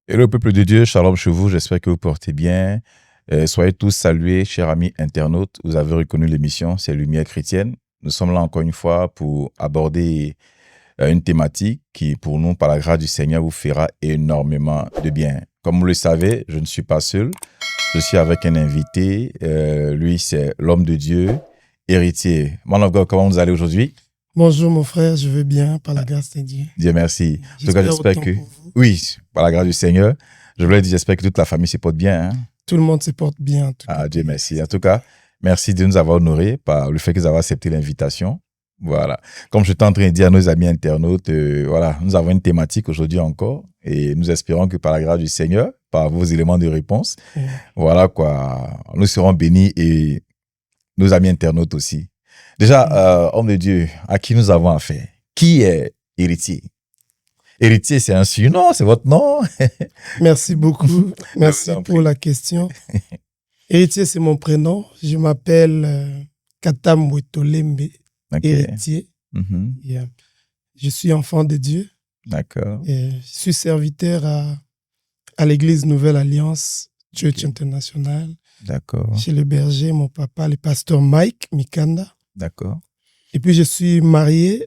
Hello peuple de Dieu, shalom chez vous, j'espère que vous portez bien. Soyez tous salués, chers amis internautes. Vous avez reconnu l'émission, c'est Lumière chrétienne. Nous sommes là encore une fois pour aborder une thématique qui, pour nous, par la grâce du Seigneur, vous fera énormément de bien. Comme vous le savez, je ne suis pas seul. Je suis avec un invité. Lui, c'est l'homme de Dieu, héritier. Man of God, comment vous allez aujourd'hui? Bonjour mon frère, je vais bien par la grâce de Dieu. Dieu merci. En tout cas, j'espère que... pour vous. Oui, par la grâce du Seigneur. Je voulais dire, j'espère que toute la famille se porte bien. Hein? Tout le monde se porte bien. En tout cas. Dieu merci. En tout cas, merci de nous avoir honorés par le fait que vous avez accepté l'invitation. Voilà. Comme je suis en train de dire à nos amis internautes, voilà, nous avons une thématique aujourd'hui encore et nous espérons que par la grâce du Seigneur, par vos éléments de réponse, voilà quoi, nous serons bénis et nos amis internautes aussi. Déjà, homme de Dieu, à qui nous avons affaire? Qui est héritier? Héritier, c'est un surnom, c'est votre nom? Merci beaucoup. Merci pour la question. Héritier, c'est mon prénom. Je m'appelle Katam Wetolembe, héritier. Yeah. Je suis enfant de Dieu. D'accord. Je suis serviteur à l'église Nouvelle Alliance, Church International. D'accord. Chez le berger, mon papa, le pasteur Mike Mikanda. D'accord. Et puis, je suis marié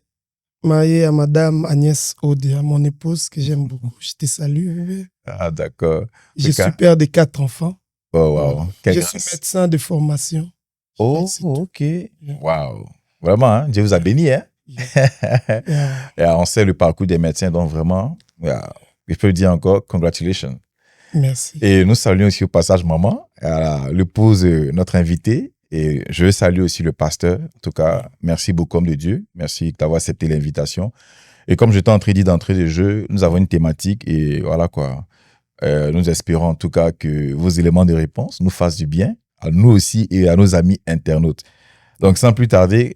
à madame Agnès Odia, mon épouse que j'aime beaucoup. Je te salue, bébé. Ah, d'accord. Je suis père de 4 enfants. Oh, wow. Je suis médecin de formation. Oh, ok. Wow. Vraiment, hein? Dieu vous a béni, hein? Et on sait le parcours des médecins, donc vraiment, je peux dire encore, congratulations. Merci. Et nous saluons aussi au passage maman, l'épouse de notre invité. Et je veux saluer aussi le pasteur. En tout cas, merci beaucoup, homme de Dieu. Merci d'avoir accepté l'invitation. Et comme je t'ai en train de dire d'entrée de jeu, nous avons une thématique et voilà quoi. Nous espérons en tout cas que vos éléments de réponse nous fassent du bien, à nous aussi et à nos amis internautes. Donc, sans plus tarder,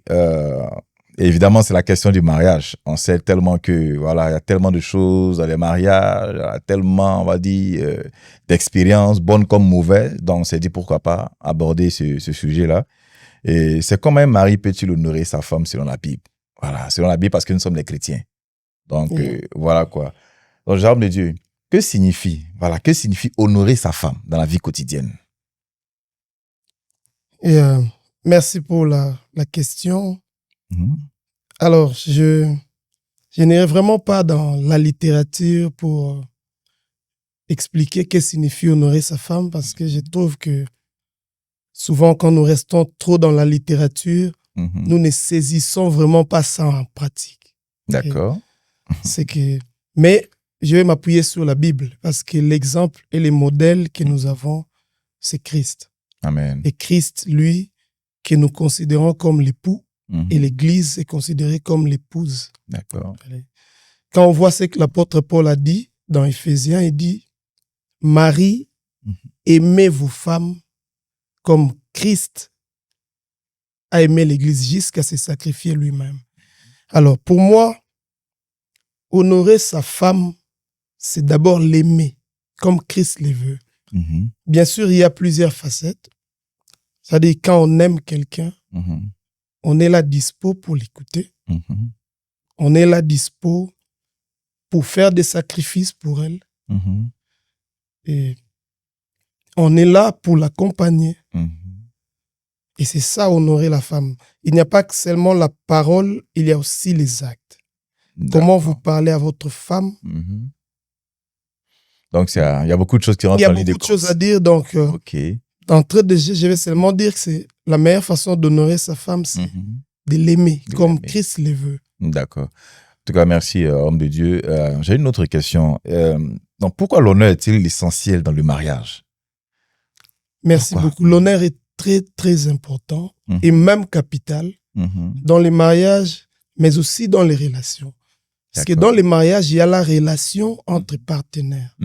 évidemment, c'est la question du mariage. On sait tellement que, voilà, il y a tellement de choses dans les mariages, il y a tellement, on va dire, d'expériences, bonnes comme mauvaises. Donc, on s'est dit pourquoi pas aborder ce sujet-là. Et c'est comment un mari peut-il honorer sa femme selon la Bible? Voilà, selon la Bible, parce que nous sommes des chrétiens. Donc, voilà quoi. Donc, Jérôme de Dieu, que signifie honorer sa femme dans la vie quotidienne? Et, merci pour la question. Alors, je n'irai vraiment pas dans la littérature pour expliquer ce que signifie honorer sa femme parce que je trouve que souvent, quand nous restons trop dans la littérature, nous ne saisissons vraiment pas ça en pratique. D'accord. C'est que... Mais je vais m'appuyer sur la Bible parce que l'exemple et les modèles que nous avons, c'est Christ. Amen. Et Christ, lui, que nous considérons comme l'époux, et l'Église est considérée comme l'épouse. D'accord. Quand on voit ce que l'apôtre Paul a dit dans Éphésiens, il dit « Marie, aimez vos femmes comme Christ a aimé l'Église jusqu'à se sacrifier lui-même. » Alors, pour moi, honorer sa femme, c'est d'abord l'aimer comme Christ le veut. Bien sûr, il y a plusieurs facettes. C'est-à-dire, quand on aime quelqu'un, on est là dispo pour l'écouter. On est là dispo pour faire des sacrifices pour elle. Et on est là pour l'accompagner. Et c'est ça, honorer la femme. Il n'y a pas que seulement la parole, il y a aussi les actes. Comment vous parlez à votre femme. Donc, il y a beaucoup de choses qui rentrent en ligne de compte. Il y a beaucoup de choses à dire. Donc, d'entrée de jeu, je vais seulement dire que c'est la meilleure façon d'honorer sa femme, c'est de l'aimer comme Christ le veut. D'accord. En tout cas, merci, homme de Dieu. J'ai une autre question. Donc, pourquoi l'honneur est-il essentiel dans le mariage? Merci beaucoup. L'honneur est très, très important et même capital dans les mariages, mais aussi dans les relations. Parce que dans les mariages, il y a la relation entre partenaires.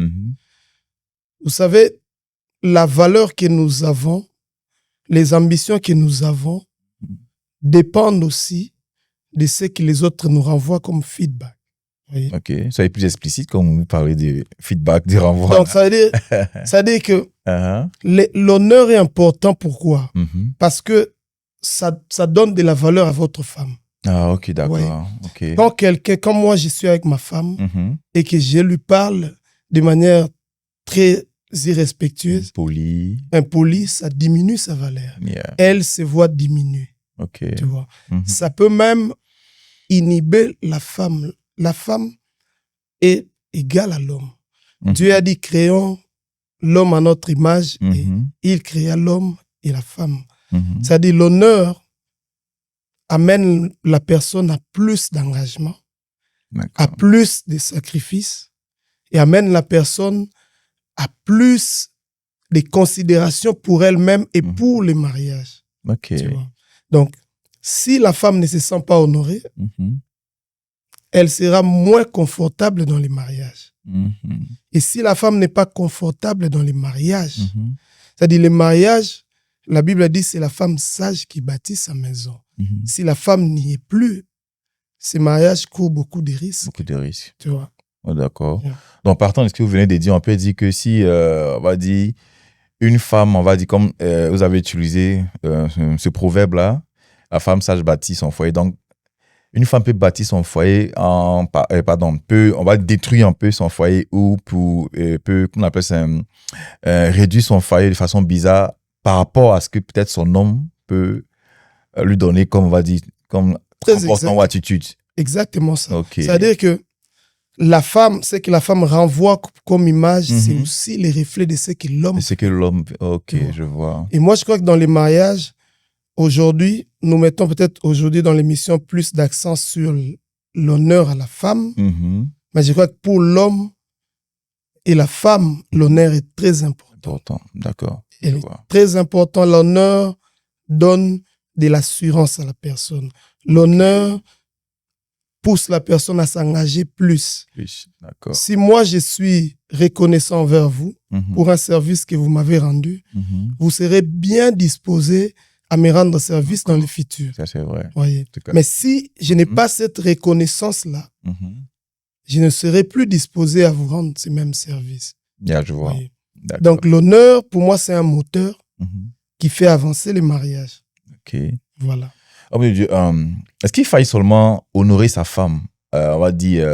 Vous savez, la valeur que nous avons, les ambitions que nous avons dépendent aussi de ce que les autres nous renvoient comme feedback. Voyez? Ok, soyez plus explicite quand vous parlez de feedback, de renvoi. Donc, ça veut dire que l'honneur est important. Pourquoi? Parce que ça donne de la valeur à votre femme. Ah, ok, d'accord. Ouais. Quand quelqu'un, comme moi, je suis avec ma femme et que je lui parle de manière très irrespectueuse, impolie, ça diminue sa valeur. Yeah. Elle se voit diminuer. Ok. Tu vois. Ça peut même inhiber la femme. La femme est égale à l'homme. Dieu a dit, créons l'homme à notre image et il créa l'homme et la femme. C'est-à-dire l'honneur amène la personne à plus d'engagement, à plus de sacrifices et amène la personne à plus de considération pour elle-même et pour le mariage. Tu vois? Donc, si la femme ne se sent pas honorée, elle sera moins confortable dans les mariages. Et si la femme n'est pas confortable dans les mariages, c'est-à-dire les mariages, la Bible dit c'est la femme sage qui bâtit sa maison. Si la femme n'y est plus, ces mariages courent beaucoup de risques. Beaucoup de risques. Tu vois. Oh, d'accord. Yeah. Donc, partant de ce que vous venez de dire, on peut dire que si, on va dire, une femme, on va dire, comme vous avez utilisé ce proverbe-là, la femme sage bâtit son foyer. Donc, une femme peut bâtir son foyer on va détruire un peu son foyer ou peut, comment on appelle ça, réduire son foyer de façon bizarre par rapport à ce que peut-être son homme peut lui donner comme, on va dire, comme comportement ou attitude. Exactement ça. C'est-à-dire que la femme, ce que la femme renvoie comme image, c'est aussi les reflets de ce que l'homme fait. Je vois. Et moi, je crois que dans les mariages, aujourd'hui, nous mettons peut-être aujourd'hui dans l'émission plus d'accent sur l'honneur à la femme. Mais je crois que pour l'homme et la femme, l'honneur est très important. D'accord. Très important. L'honneur donne de l'assurance à la personne. L'honneur pousse la personne à s'engager plus. Si moi, je suis reconnaissant envers vous pour un service que vous m'avez rendu, vous serez bien disposé à me rendre service dans le futur. Ça, c'est vrai. Voyez. Mais si je n'ai pas cette reconnaissance-là, je ne serai plus disposé à vous rendre ces mêmes services. Je vois. Donc, l'honneur, pour moi, c'est un moteur qui fait avancer les mariages. Voilà. Est-ce qu'il faille seulement honorer sa femme, on va dire,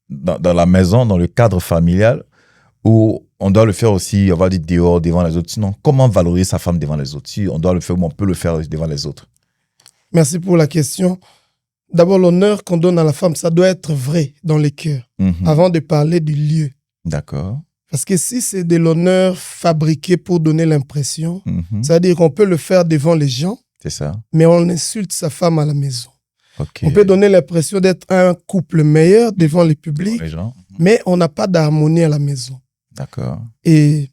dans la maison, dans le cadre familial, ou on doit le faire aussi, on va dire, dehors, devant les autres? Sinon, comment valoriser sa femme devant les autres? Si on doit le faire, on peut le faire devant les autres. Merci pour la question. D'abord, l'honneur qu'on donne à la femme, ça doit être vrai dans les cœurs, avant de parler du lieu. D'accord. Parce que si c'est de l'honneur fabriqué pour donner l'impression, c'est-à-dire qu'on peut le faire devant les gens, c'est ça. Mais on insulte sa femme à la maison. On peut donner l'impression d'être un couple meilleur devant le public, mais on n'a pas d'harmonie à la maison. D'accord. Et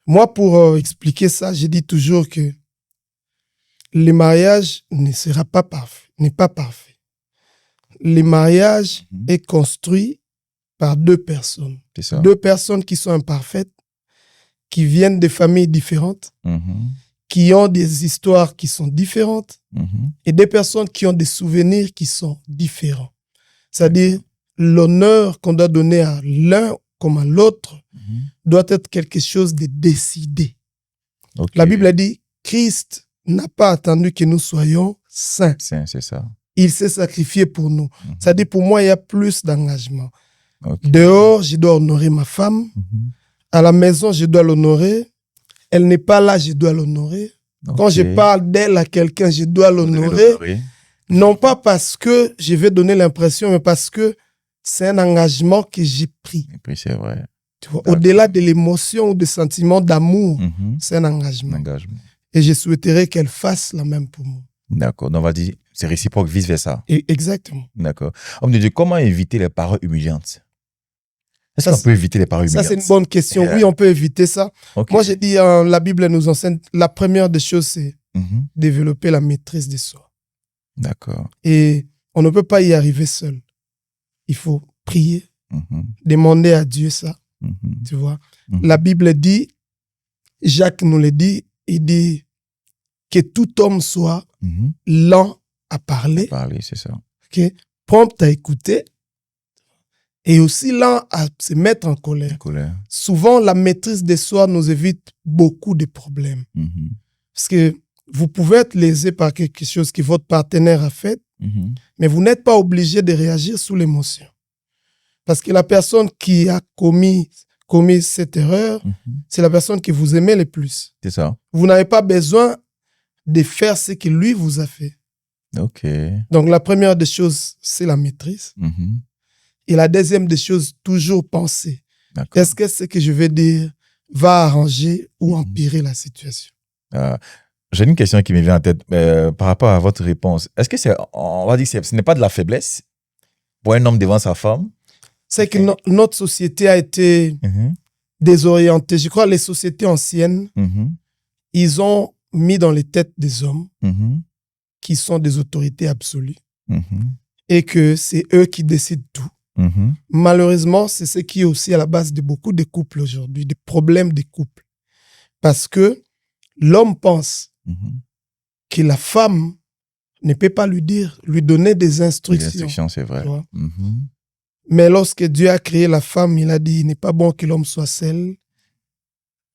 moi, pour expliquer ça, je dis toujours que le mariage n'est pas parfait. Le mariage est construit par deux personnes. Deux personnes qui sont imparfaites, qui viennent de familles différentes, qui ont des histoires qui sont différentes et des personnes qui ont des souvenirs qui sont différents. C'est-à-dire, l'honneur qu'on doit donner à l'un comme à l'autre doit être quelque chose de décidé. La Bible a dit, Christ n'a pas attendu que nous soyons saints. C'est ça. Il s'est sacrifié pour nous. C'est-à-dire, pour moi, il y a plus d'engagement. Dehors, je dois honorer ma femme. À la maison, je dois l'honorer. Elle n'est pas là, je dois l'honorer. Quand je parle d'elle à quelqu'un, je dois l'honorer. Non pas parce que je vais donner l'impression, mais parce que c'est un engagement que j'ai pris. C'est vrai. Au-delà de l'émotion ou des sentiments d'amour, c'est un engagement. Et je souhaiterais qu'elle fasse la même pour moi. D'accord. Donc, on va dire, c'est réciproque, vice-versa. Exactement. D'accord. Homme de Dieu, comment éviter les paroles humiliantes? Est-ce qu'on peut éviter les paroles humiliantes? Ça, c'est une bonne question. Oui, on peut éviter ça. Moi, j'ai dit, la Bible nous enseigne, la première des choses, c'est développer la maîtrise de soi. D'accord. Et on ne peut pas y arriver seul. Il faut prier, demander à Dieu ça. Tu vois. La Bible dit, Jacques nous le dit, il dit que tout homme soit lent à parler. C'est ça. Prompt à écouter. Et aussi lent à se mettre en colère. Souvent, la maîtrise de soi nous évite beaucoup de problèmes. Parce que vous pouvez être lésé par quelque chose que votre partenaire a fait, mais vous n'êtes pas obligé de réagir sous l'émotion. Parce que la personne qui a commis commis cette erreur, c'est la personne que vous aimez le plus. C'est ça. Vous n'avez pas besoin de faire ce que lui vous a fait. OK. Donc, la première des choses, c'est la maîtrise. Et la deuxième des choses, toujours penser. D'accord. Est-ce que ce que je vais dire va arranger ou empirer la situation? J'ai une question qui me vient en tête par rapport à votre réponse. Est-ce que on va dire que ce n'est pas de la faiblesse pour un homme devant sa femme? C'est que notre société a été désorientée. Je crois que les sociétés anciennes, ils ont mis dans les têtes des hommes qui sont des autorités absolues et que c'est eux qui décident tout. Malheureusement, c'est ce qui est aussi à la base de beaucoup de couples aujourd'hui, des problèmes des couples. Parce que l'homme pense que la femme ne peut pas lui donner des instructions. Des instructions, c'est vrai. Mais lorsque Dieu a créé la femme, il a dit, il n'est pas bon que l'homme soit seul.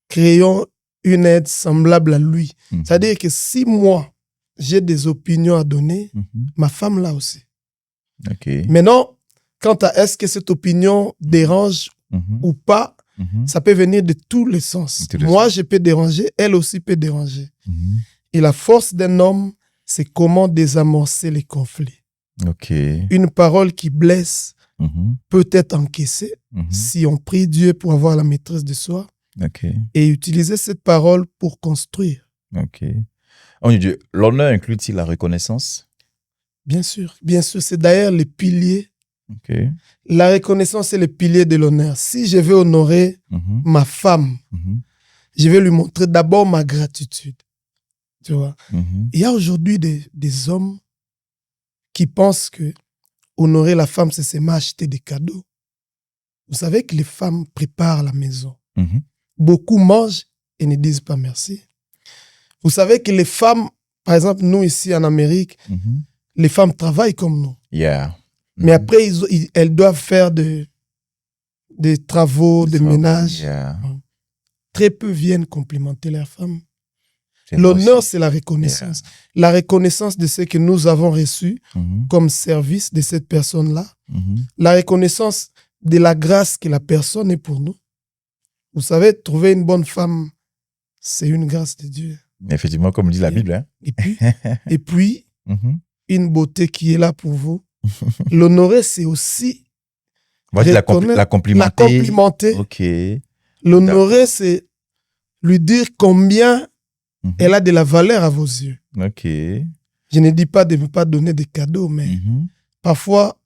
Créons une aide semblable à lui. C'est-à-dire que si moi, j'ai des opinions à donner, ma femme l'a aussi. Okay. Maintenant, quant à est-ce que cette opinion dérange ou pas, ça peut venir de tous les sens. Moi, je peux déranger, elle aussi peut déranger. Et la force d'un homme, c'est comment désamorcer les conflits. Okay. Une parole qui blesse peut être encaissée si on prie Dieu pour avoir la maîtrise de soi et utiliser cette parole pour construire. OK. Oh Dieu, l'honneur inclut-il la reconnaissance? Bien sûr, c'est d'ailleurs le pilier. Okay. La reconnaissance est le pilier de l'honneur. Si je veux honorer ma femme, je vais lui montrer d'abord ma gratitude. Tu vois? Il y a aujourd'hui des hommes qui pensent que honorer la femme, c'est seulement acheter des cadeaux. Vous savez que les femmes préparent la maison. Beaucoup mangent et ne disent pas merci. Vous savez que les femmes, par exemple, nous ici en Amérique, les femmes travaillent comme nous. Yeah. Mais après, elles doivent faire des travaux, des ménages. Yeah. Très peu viennent complimenter leurs femmes. L'honneur, c'est la reconnaissance. La reconnaissance de ce que nous avons reçu comme service de cette personne-là. La reconnaissance de la grâce que la personne est pour nous. Vous savez, trouver une bonne femme, c'est une grâce de Dieu. Effectivement, comme dit la Bible. Hein? Et puis une beauté qui est là pour vous. L'honorer, c'est aussi la complimenter. La complimenter. Okay. L'honorer, c'est lui dire combien elle a de la valeur à vos yeux. OK. Je ne dis pas de ne pas donner des cadeaux, mais parfois,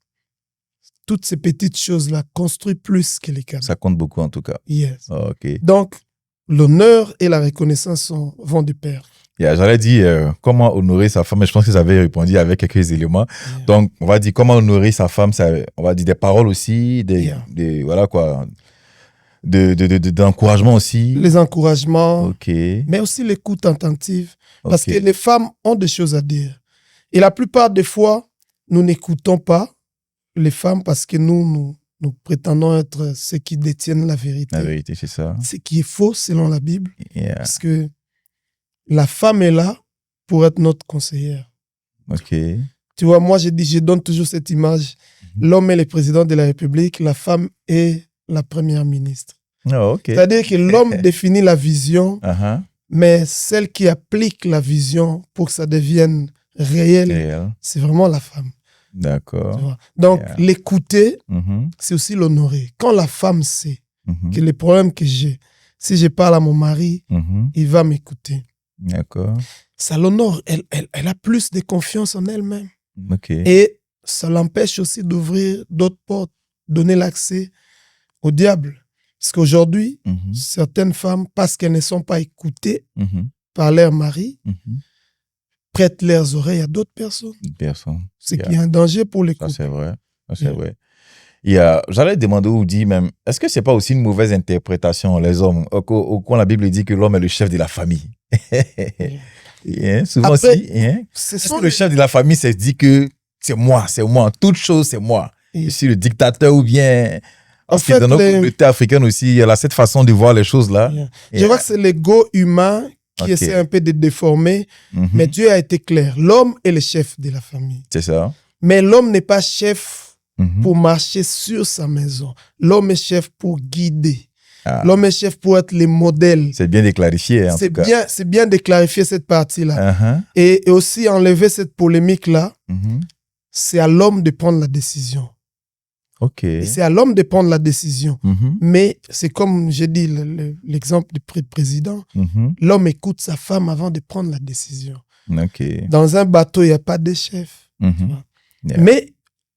toutes ces petites choses-là construisent plus que les cadeaux. Ça compte beaucoup en tout cas. Yes. OK. Donc, l'honneur et la reconnaissance vont de pair. J'allais dire comment honorer sa femme, mais je pense que vous avez répondu avec quelques éléments. Donc, on va dire comment honorer sa femme, on va dire des paroles aussi, voilà quoi, d'encouragement aussi. Les encouragements, OK. mais aussi l'écoute attentive. Parce que les femmes ont des choses à dire. Et la plupart des fois, nous n'écoutons pas les femmes parce que nous prétendons être ceux qui détiennent la vérité. La vérité, c'est ça. Ce qui est faux selon la Bible. Parce que la femme est là pour être notre conseillère. OK. Tu vois, moi, je donne toujours cette image. L'homme est le président de la République, la femme est la première ministre. Oh, OK. C'est-à-dire que l'homme définit la vision, mais celle qui applique la vision pour que ça devienne réel. C'est vraiment la femme. D'accord. Donc, l'écouter, c'est aussi l'honorer. Quand la femme sait que les problèmes que j'ai, si je parle à mon mari, il va m'écouter. D'accord. Ça l'honore. Elle a plus de confiance en elle-même. OK. Et ça l'empêche aussi d'ouvrir d'autres portes, donner l'accès au diable. Parce qu'aujourd'hui, certaines femmes, parce qu'elles ne sont pas écoutées par leur mari, prêtent leurs oreilles à d'autres personnes. Ce qui est un danger pour les couples. Ça, c'est vrai. C'est vrai. J'allais demander ou dire même, est-ce que c'est pas aussi une mauvaise interprétation, les hommes, quand la Bible dit que l'homme est le chef de la famille? Souvent après, aussi, est-ce que le chef de la famille se dit que c'est moi, toute chose c'est moi. Je suis le dictateur ou bien... En fait, dans notre communauté africaine aussi, il y a cette façon de voir les choses là. Je vois que c'est l'ego humain qui essaie un peu de déformer, mais Dieu a été clair. L'homme est le chef de la famille. C'est ça. Mais l'homme n'est pas chef pour marcher sur sa maison. L'homme est chef pour guider. Ah. L'homme est chef pour être le modèle. C'est bien de clarifier, en tout cas. C'est bien de clarifier cette partie-là. Uh-huh. Et aussi enlever cette polémique-là, Mhm. c'est à l'homme de prendre la décision. OK. Et c'est à l'homme de prendre la décision. Mhm. Mais c'est comme j'ai dit, l'exemple du président, Mhm. l'homme écoute sa femme avant de prendre la décision. OK. Dans un bateau, il n'y a pas de chef. Mhm. Yeah. Mais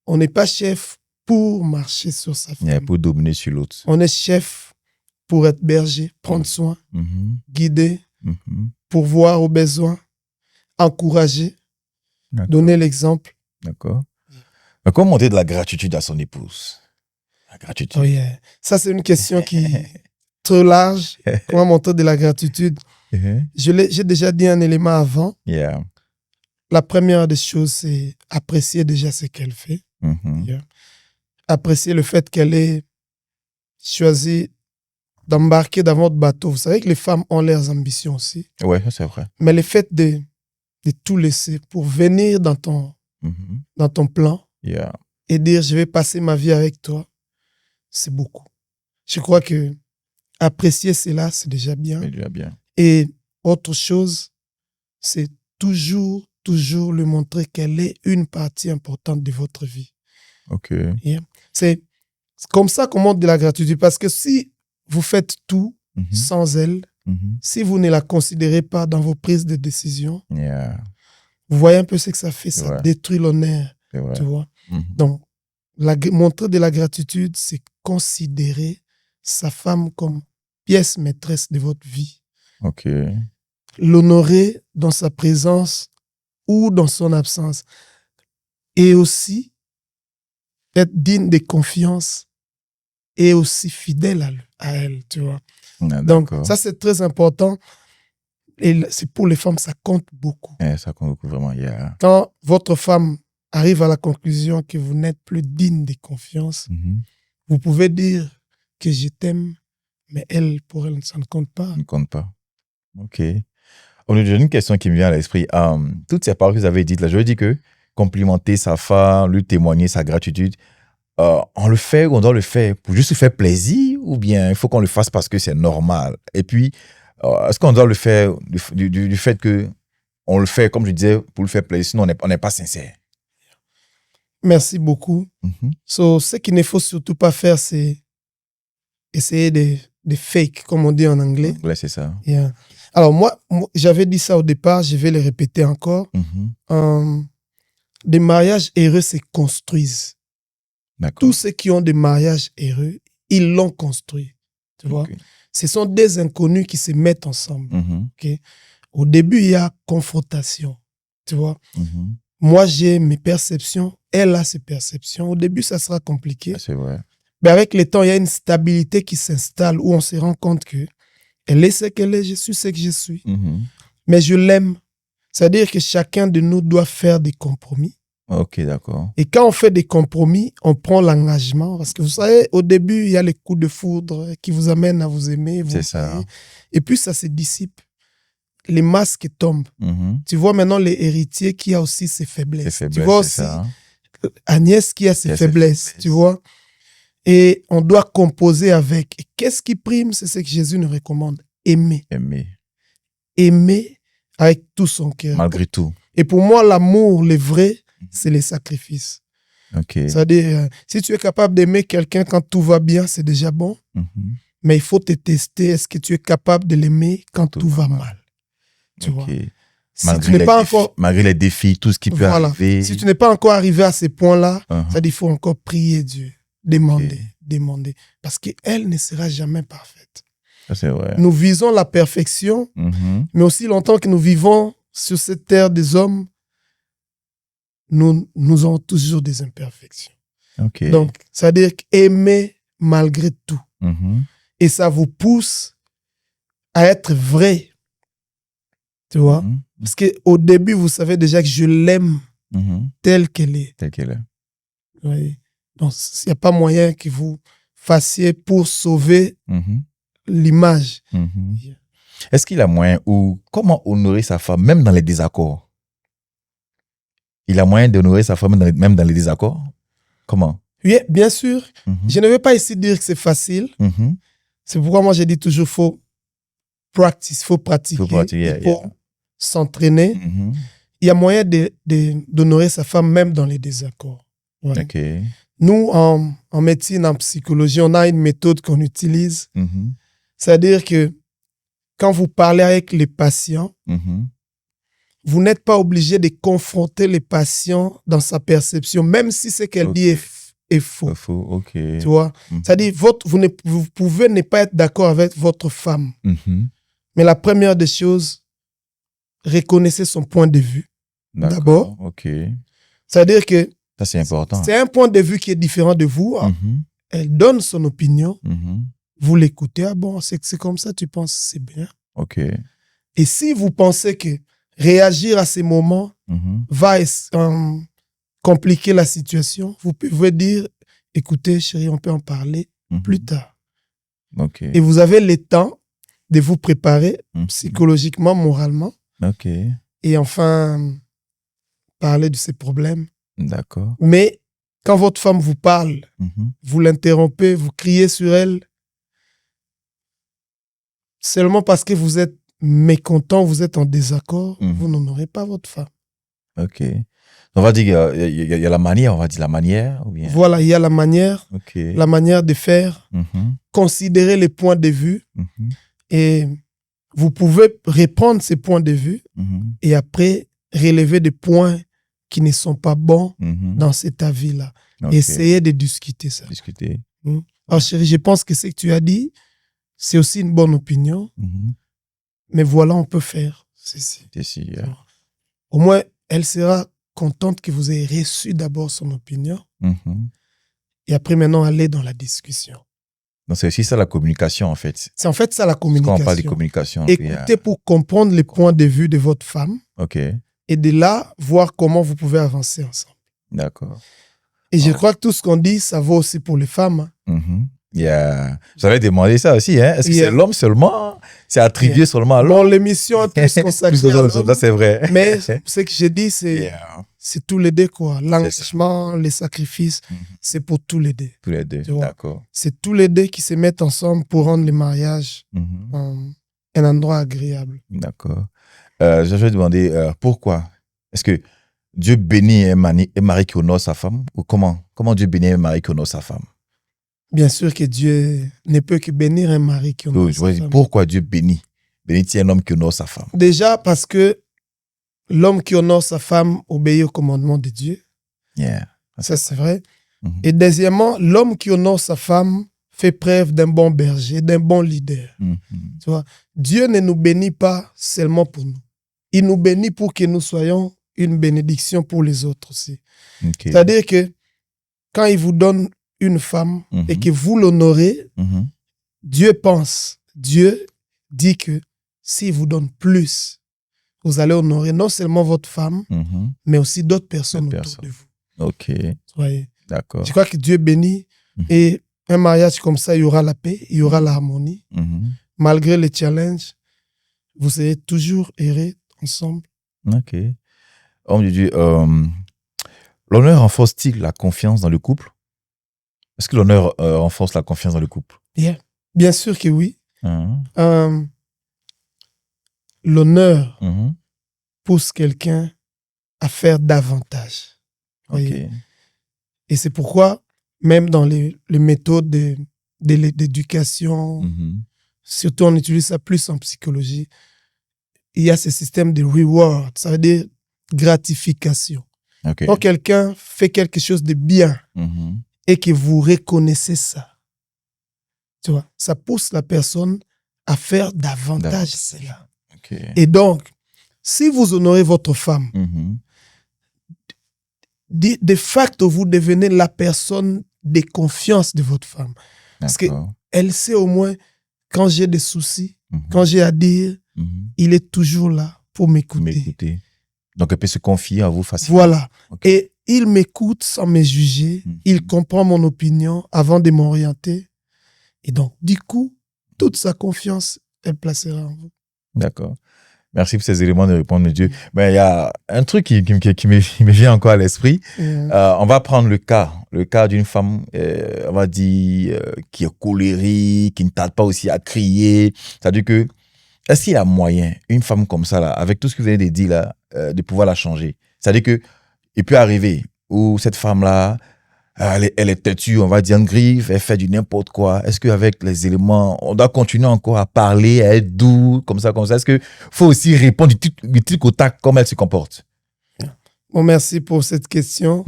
on n'est pas chef pour marcher sur sa femme. Yeah, pour dominer sur l'autre. On est chef pour être berger, prendre soin, Mhm. guider, Mhm. pourvoir aux besoins, encourager, D'accord. donner l'exemple. D'accord. Mais comment montrer de la gratitude à son épouse? La gratitude. Oh yeah. Ça, c'est une question qui est trop large. Comment montrer de la gratitude? Mhm. J'ai déjà dit un élément avant. Yeah. La première des choses, c'est apprécier déjà ce qu'elle fait. Mhm. Yeah. Apprécier le fait qu'elle ait choisi d'embarquer dans votre bateau. Vous savez que les femmes ont leurs ambitions aussi. Ouais, ça, c'est vrai. Mais le fait de tout laisser pour venir dans ton plan Yeah. et dire je vais passer ma vie avec toi, c'est beaucoup. Je crois que apprécier cela, c'est déjà bien. C'est déjà bien. Et autre chose, c'est toujours lui montrer qu'elle est une partie importante de votre vie. OK. Yeah. C'est comme ça qu'on montre de la gratitude. Parce que si vous faites tout Mhm. sans elle, Mhm. si vous ne la considérez pas dans vos prises de décision, Yeah. vous voyez un peu ce que ça fait. Ça Ouais. détruit l'honneur. C'est vrai. Tu vois? Mhm. Donc, montrer de la gratitude, c'est considérer sa femme comme pièce maîtresse de votre vie. OK. L'honorer dans sa présence ou dans son absence. Et aussi, être digne de confiance et aussi fidèle à elle, tu vois. Ah, Donc, d'accord. ça, c'est très important. Et c'est pour les femmes, ça compte beaucoup. Ça compte beaucoup, vraiment. Yeah. Quand votre femme arrive à la conclusion que vous n'êtes plus digne de confiance, Mhm. vous pouvez dire que je t'aime, mais elle, pour elle, ça ne compte pas. Ça ne compte pas. OK. J'ai une question qui me vient à l'esprit. Toutes ces paroles que vous avez dites, là, je veux dire que complimenter sa femme, lui témoigner sa gratitude, on le fait ou on doit le faire pour juste se faire plaisir ou bien il faut qu'on le fasse parce que c'est normal? Et puis, est-ce qu'on doit le faire du fait que on le fait, comme je disais, pour le faire plaisir, sinon on n'est pas sincère? Merci beaucoup. Mhm. So, ce qu'il ne faut surtout pas faire, c'est essayer de fake, comme on dit en anglais. Ouais, c'est ça. Yeah. Alors, moi, j'avais dit ça au départ, je vais le répéter encore. Mhm. Des mariages heureux se construisent. D'accord. Tous ceux qui ont des mariages heureux, ils l'ont construit. Tu vois? Ok. Ce sont des inconnus qui se mettent ensemble. Mhm. Okay? Au début, il y a confrontation. Tu vois? Mhm. Moi, j'ai mes perceptions. Elle a ses perceptions. Au début, ça sera compliqué. C'est vrai. Mais avec le temps, il y a une stabilité qui s'installe où on se rend compte que elle est ce qu'elle est, je suis ce que je suis. Mhm. Mais je l'aime. C'est-à-dire que chacun de nous doit faire des compromis. Ok, d'accord. Et quand on fait des compromis, on prend l'engagement. Parce que vous savez, au début, il y a les coups de foudre qui vous amènent à vous aimer. C'est ça. Et puis, ça se dissipe. Les masques tombent. Mhm. Tu vois maintenant les héritiers qui a aussi ses faiblesses. C'est faiblesse, Tu vois c'est aussi ça. Agnès qui a ses faiblesses. Tu vois. Et on doit composer avec. Et qu'est-ce qui prime? C'est ce que Jésus nous recommande. Aimer. Aimer. Aimer avec tout son cœur. Malgré tout. Et pour moi, l'amour, le vrai, c'est les sacrifices. Ok. C'est-à-dire, si tu es capable d'aimer quelqu'un quand tout va bien, c'est déjà bon. Mhm. Mais il faut te tester. Est-ce que tu es capable de l'aimer quand tout va mal? Tu vois. Si Malgré, tu n'es pas encore... malgré les défis, tout ce qui peut arriver. Si tu n'es pas encore arrivé à ces points-là, Uh-huh. ça dit, il faut encore prier Dieu. Demander. Parce qu'elle ne sera jamais parfaite. Ça, c'est vrai. Nous visons la perfection, Mhm. mais aussi longtemps que nous vivons sur cette terre des hommes, nous avons toujours des imperfections. Ok. Donc, c'est-à-dire aimer malgré tout. Mhm. Et ça vous pousse à être vrai. Tu vois? Mhm. Parce qu'au début, vous savez déjà que je l'aime Mhm. telle qu'elle est. Tel qu'elle est. Oui. Donc, il n'y a pas moyen que vous fassiez pour sauver Mhm. l'image. Mhm. Est-ce qu'il a moyen ou comment honorer sa femme même dans les désaccords? Il a moyen d'honorer sa femme même dans les désaccords? Comment? Oui, bien sûr. Mhm. Je ne vais pas ici dire que c'est facile. Mhm. C'est pourquoi moi, j'ai dit toujours, faut pratiquer. Yeah, il faut s'entraîner. Mhm. Il y a moyen d'honorer sa femme même dans les désaccords. Ouais. OK. Nous, en médecine, en psychologie, on a une méthode qu'on utilise. Mhm. C'est-à-dire que quand vous parlez avec les patients, Mhm. vous n'êtes pas obligé de confronter les patients dans sa perception, même si ce qu'elle dit est faux. Faux, OK. Tu vois? Mhm. C'est-à-dire, vous pouvez ne pas être d'accord avec votre femme. Mhm. Mais la première des choses, reconnaissez son point de vue. D'abord. OK. C'est-à-dire que Ça, c'est important. c'est un point de vue qui est différent de vous. Mhm. Elle donne son opinion. Mhm. Vous l'écoutez. Ah bon, c'est comme ça, tu penses, c'est bien. OK. Et si vous pensez que réagir à ces moments Mhm. va compliquer la situation, vous pouvez dire, écoutez, chérie, on peut en parler Mhm. plus tard. OK. Et vous avez le temps de vous préparer Mhm. psychologiquement, moralement, OK. et enfin parler de ces problèmes. D'accord. Mais quand votre femme vous parle, Mhm. vous l'interrompez, vous criez sur elle, seulement parce que vous êtes mécontent, vous êtes en désaccord, Mhm. vous n'honorez pas votre femme. OK. On va dire qu'il y a la manière, on va dire la manière ou bien. Voilà, il y a la manière de faire, Mhm. considérer les points de vue, Mhm. et vous pouvez reprendre ces points de vue Mhm. et après relever des points qui ne sont pas bons Mhm. dans cet avis-là. OK. Essayez de discuter ça. Discuter. Alors chérie, je pense que ce que tu as dit, c'est aussi une bonne opinion, Mhm. mais voilà, on peut faire ceci. Ici, Au moins, elle sera contente que vous ayez reçu d'abord son opinion Mhm. et après maintenant aller dans la discussion. Donc, c'est aussi ça la communication, en fait. C'est en fait ça la Quand on parle de communication. communication. Écoutez pour comprendre les points de vue de votre femme OK. et de là, voir comment vous pouvez avancer ensemble. D'accord. Et je crois que tout ce qu'on dit, ça vaut aussi pour les femmes. Hein. Mhm. J'avais demandé ça aussi. Hein. Est-ce que c'est l'homme seulement? C'est attribué seulement à l'homme? Bon, l'émission est plus consacrée à l'homme. Ça, c'est vrai. Mais ce que j'ai dit, c'est tous les deux, quoi. L'engagement, les sacrifices, c'est pour tous les deux. Tous les deux, d'accord. C'est tous les deux qui se mettent ensemble pour rendre le mariage un endroit agréable. D'accord. Je vais demander pourquoi. Est-ce que Dieu bénit un mari qui honore sa femme? Ou comment Dieu bénit un mari qui honore sa femme? Bien sûr que Dieu ne peut que bénir un mari qui honore sa femme. Pourquoi Dieu bénit-il un homme qui honore sa femme? Déjà parce que l'homme qui honore sa femme obéit au commandement de Dieu. Ça, c'est vrai. Et deuxièmement, l'homme qui honore sa femme fait preuve d'un bon berger, d'un bon leader. Tu vois? Dieu ne nous bénit pas seulement pour nous. Il nous bénit pour que nous soyons une bénédiction pour les autres aussi. C'est-à-dire que quand il vous donne une femme et que vous l'honorez, Dieu dit que s'il vous donne plus, vous allez honorer non seulement votre femme, mais aussi d'autres personnes autour de vous. OK. Voyez. D'accord. Je crois que Dieu bénit et un mariage comme ça, il y aura la paix, il y aura l'harmonie. Malgré les challenges, vous serez toujours heureux ensemble. OK. Homme de Dieu, l'honneur renforce-t-il la confiance dans le couple? Est-ce que l'honneur renforce la confiance dans le couple? Bien sûr que oui. L'honneur pousse quelqu'un à faire davantage. Okay. Et c'est pourquoi, même dans les méthodes d'éducation, surtout on utilise ça plus en psychologie, il y a ce système de reward, ça veut dire gratification. Okay. Quand quelqu'un fait quelque chose de bien et que vous reconnaissez ça, tu vois, ça pousse la personne à faire davantage cela. Okay. Et donc, si vous honorez votre femme, de facto, vous devenez la personne de confiance de votre femme. Parce qu'elle sait au moins, quand j'ai des soucis, quand j'ai à dire, il est toujours là pour m'écouter. Donc, elle peut se confier à vous facilement. Voilà. Okay. Et il m'écoute sans me juger. Il comprend mon opinion avant de m'orienter. Et donc, du coup, toute sa confiance, elle placera en vous. D'accord. Merci pour ces éléments de réponse de Dieu. Mais il y a un truc qui me vient encore à l'esprit. On va prendre le cas d'une femme, on va dire, qui est colérique, qui ne tarde pas aussi à crier. C'est-à-dire que, est-ce qu'il y a moyen, une femme comme ça, là, avec tout ce que vous venez de dire, là, de pouvoir la changer? C'est-à-dire que, il peut arriver où cette femme-là, elle est têtue, on va dire, en griffe, elle fait du n'importe quoi. Est-ce qu'avec les éléments, on doit continuer encore à parler, à être doux, comme ça? Est-ce qu'il faut aussi répondre du tic au tac comme elle se comporte? Bon, merci pour cette question.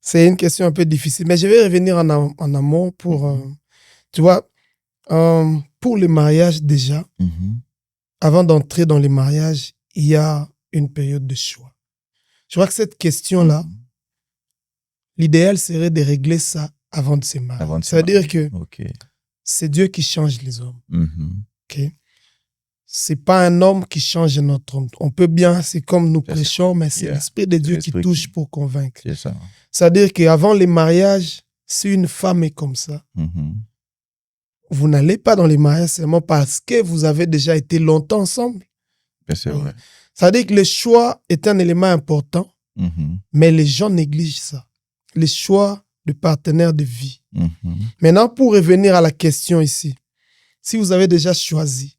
C'est une question un peu difficile, mais je vais revenir en amont pour, tu vois, pour le mariage déjà, avant d'entrer dans les mariages, il y a une période de choix. Je crois que cette question-là, l'idéal serait de régler ça avant de se marier. Ça veut dire que c'est Dieu qui change les hommes. Okay? C'est pas un homme qui change notre homme. On peut bien, c'est comme nous prêchons, mais c'est l'Esprit de Dieu qui touche pour convaincre. C'est ça. C'est-à-dire qu'avant les mariages, si une femme est comme ça, vous n'allez pas dans les mariages seulement parce que vous avez déjà été longtemps ensemble. C'est vrai. C'est-à-dire que le choix est un élément important, mais les gens négligent ça. Les choix de partenaires de vie. Maintenant, pour revenir à la question ici, si vous avez déjà choisi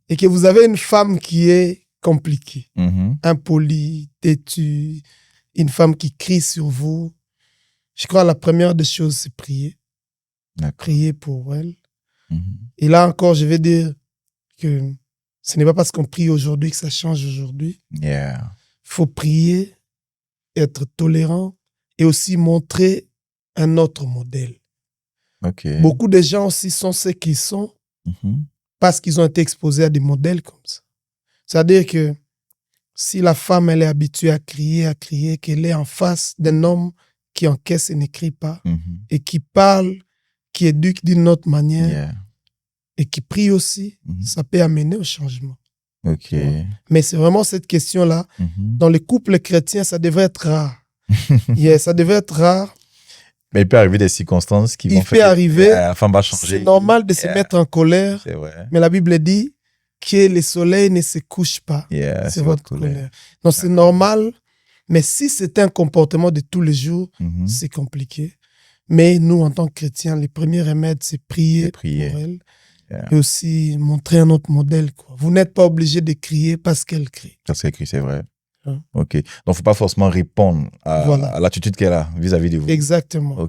et que vous avez une femme qui est compliquée, impolie, têtue, une femme qui crie sur vous, je crois que la première des choses, c'est prier. Prier pour elle. Et là encore, je vais dire que ce n'est pas parce qu'on prie aujourd'hui que ça change aujourd'hui. Il faut prier, être tolérant, et aussi montrer un autre modèle. Beaucoup de gens aussi sont ce qu'ils sont parce qu'ils ont été exposés à des modèles comme ça. C'est-à-dire que si la femme, elle est habituée à crier, qu'elle est en face d'un homme qui encaisse et n'écrit pas, et qui parle, qui éduque d'une autre manière, et qui prie aussi, ça peut amener au changement. Mais c'est vraiment cette question-là. Dans les couples chrétiens, ça devrait être rare. Ça devait être rare. Mais il peut arriver des circonstances qui vont faire que la femme va changer. C'est normal de se mettre en colère. C'est vrai. Mais la Bible dit que le soleil ne se couche pas. C'est votre colère. Donc c'est normal. Mais si c'est un comportement de tous les jours, c'est compliqué. Mais nous, en tant que chrétiens, les premiers remèdes, c'est prier pour elle. Et aussi montrer un autre modèle. Vous n'êtes pas obligé de crier parce qu'elle crie. Parce qu'elle crie, c'est vrai. Donc, il ne faut pas forcément répondre à l'attitude qu'elle a vis-à-vis de vous. Exactement.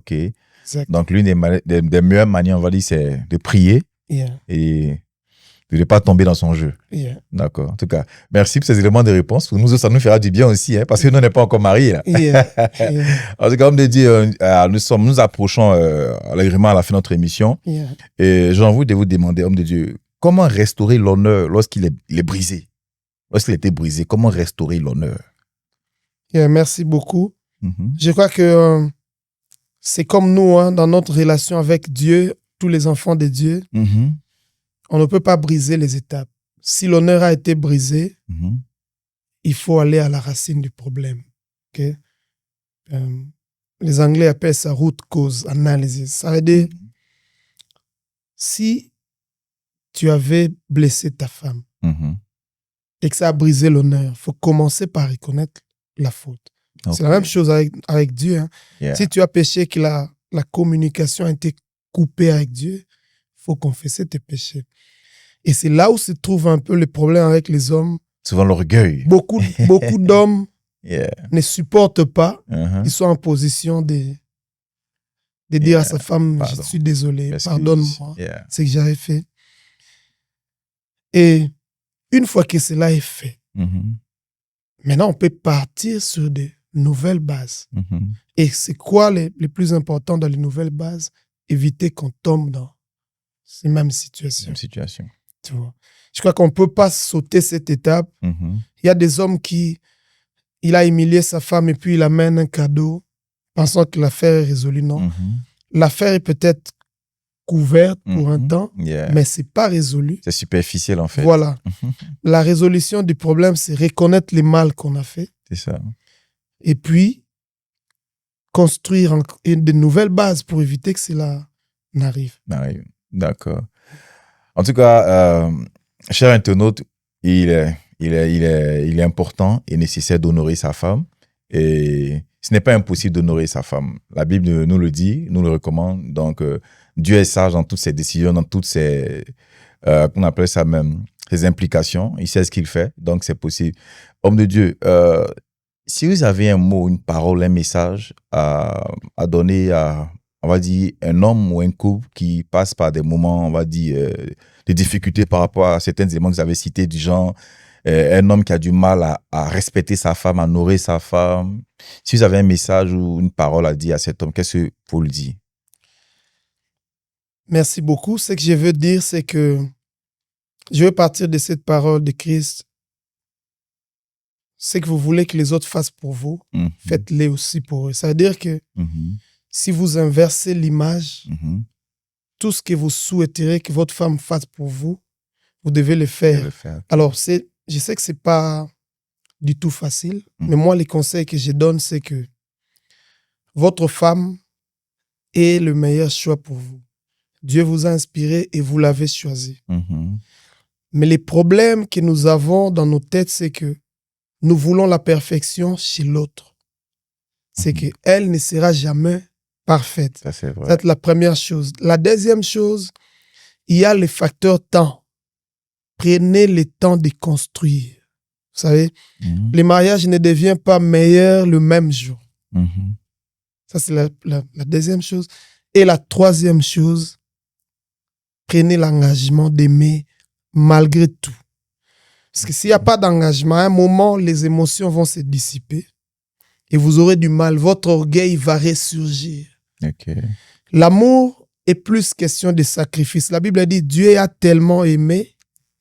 Donc, l'une des meilleures manières, on va dire, c'est de prier et de ne pas tomber dans son jeu. D'accord. En tout cas, merci pour ces éléments de réponse. Pour nous, ça nous fera du bien aussi, parce que nous, on n'est pas encore mariés. Là. En tout cas, comme de dire, nous approchons l'agrément à la fin de notre émission. Et j'ai envie de vous demander, homme de Dieu, comment restaurer l'honneur lorsqu'il est brisé? Lorsqu'il était brisé, comment restaurer l'honneur? Merci beaucoup. Je crois que c'est comme nous, dans notre relation avec Dieu, tous les enfants de Dieu, on ne peut pas briser les étapes. Si l'honneur a été brisé, il faut aller à la racine du problème. Les Anglais appellent ça root cause analysis. Ça veut dire, si tu avais blessé ta femme, et que ça a brisé l'honneur, il faut commencer par reconnaître la faute. C'est la même chose avec Dieu. Si tu as péché, que la communication a été coupée avec Dieu, il faut confesser tes péchés. Et c'est là où se trouve un peu le problème avec les hommes. Souvent l'orgueil. Beaucoup d'hommes ne supportent pas. Ils sont en position de dire à sa femme, je suis désolé, pardonne-moi, c'est que j'avais fait. Et une fois que cela est fait, maintenant on peut partir sur de nouvelles bases. Et c'est quoi le plus important dans les nouvelles bases? Éviter qu'on tombe dans ces mêmes situations. Tu vois? Je crois qu'on ne peut pas sauter cette étape. Il y a des hommes il a humilié sa femme et puis il amène un cadeau pensant que l'affaire est résolue. Non. L'affaire est peut-être couverte pour un temps, mais ce n'est pas résolu. C'est superficiel en fait. Voilà. La résolution du problème, c'est reconnaître les mal qu'on a fait. C'est ça. Et puis, construire de nouvelles bases pour éviter que cela n'arrive. D'accord. En tout cas, cher internaute, il il est important et nécessaire d'honorer sa femme. Et ce n'est pas impossible d'honorer sa femme. La Bible nous le dit, nous le recommande. Donc, Dieu est sage dans toutes ses décisions, dans toutes ses, qu'on appelle ça même, ses implications. Il sait ce qu'il fait, donc c'est possible. Homme de Dieu, si vous avez un mot, une parole, un message à donner à, on va dire, un homme ou un couple qui passe par des moments, on va dire, de difficultés par rapport à certains éléments que vous avez cités, du genre un homme qui a du mal à respecter sa femme, à honorer sa femme. Si vous avez un message ou une parole à dire à cet homme, qu'est-ce que vous le dites? Merci beaucoup. Ce que je veux dire, c'est que je veux partir de cette parole de Christ. Ce que vous voulez que les autres fassent pour vous, faites-les aussi pour eux. Ça veut dire que si vous inversez l'image, tout ce que vous souhaiterez que votre femme fasse pour vous, vous devez le faire. Alors, je sais que ce n'est pas du tout facile, mais moi, les conseils que je donne, c'est que votre femme est le meilleur choix pour vous. Dieu vous a inspiré et vous l'avez choisi. Mais les problèmes que nous avons dans nos têtes, c'est que nous voulons la perfection chez l'autre. C'est qu'elle ne sera jamais parfaite. Ça, c'est vrai. C'est la première chose. La deuxième chose, il y a le facteur temps. Prenez le temps de construire. Vous savez, le mariage ne devient pas meilleur le même jour. Ça, c'est la deuxième chose. Et la troisième chose, prenez l'engagement d'aimer malgré tout. Parce que s'il n'y a pas d'engagement, à un moment, les émotions vont se dissiper et vous aurez du mal. Votre orgueil va ressurgir. L'amour est plus question de sacrifice. La Bible dit, Dieu a tellement aimé,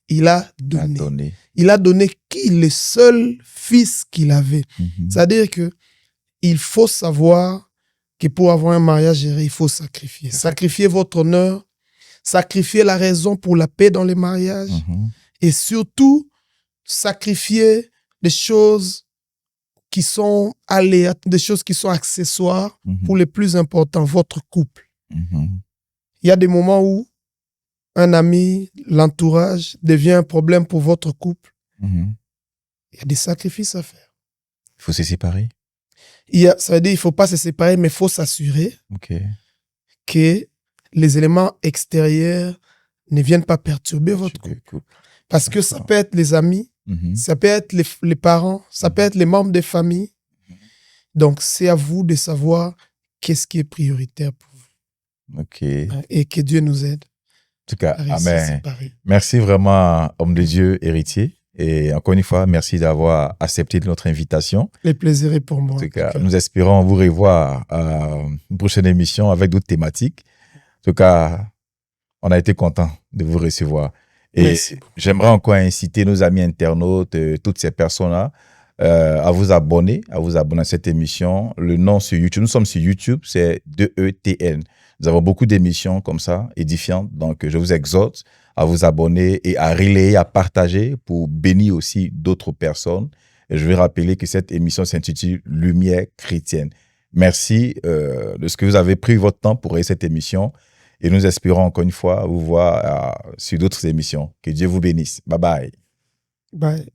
il a donné. Il a donné qui? Le seul fils qu'il avait. C'est-à-dire que il faut savoir que pour avoir un mariage géré, il faut sacrifier. Sacrifier votre honneur, sacrifier la raison pour la paix dans les mariages et surtout sacrifier des choses qui sont aléatoires, des choses qui sont accessoires pour les plus importants, votre couple. Il y a des moments où un ami, l'entourage devient un problème pour votre couple. Il y a des sacrifices à faire. Il faut se séparer. Ça veut dire qu'il ne faut pas se séparer, mais il faut s'assurer que les éléments extérieurs ne viennent pas perturber votre couple. Parce que ça peut être les amis, ça peut être les parents, ça peut être les membres de famille. Donc, c'est à vous de savoir qu'est-ce qui est prioritaire pour vous. Et que Dieu nous aide. En tout cas, amen. Merci vraiment, homme de Dieu, héritier. Et encore une fois, merci d'avoir accepté notre invitation. Le plaisir est pour moi. En tout cas, nous espérons vous revoir à une prochaine émission avec d'autres thématiques. En tout cas, on a été content de vous recevoir. Et j'aimerais encore inciter nos amis internautes, toutes ces personnes-là, à vous abonner à cette émission. Le nom sur YouTube, nous sommes sur YouTube, c'est 2ETN. Nous avons beaucoup d'émissions comme ça, édifiantes. Donc, je vous exhorte à vous abonner et à relayer, à partager pour bénir aussi d'autres personnes. Et je vais rappeler que cette émission s'intitule Lumière chrétienne. Merci de ce que vous avez pris votre temps pour regarder cette émission. Et nous espérons encore une fois vous voir sur d'autres émissions. Que Dieu vous bénisse. Bye bye. Bye.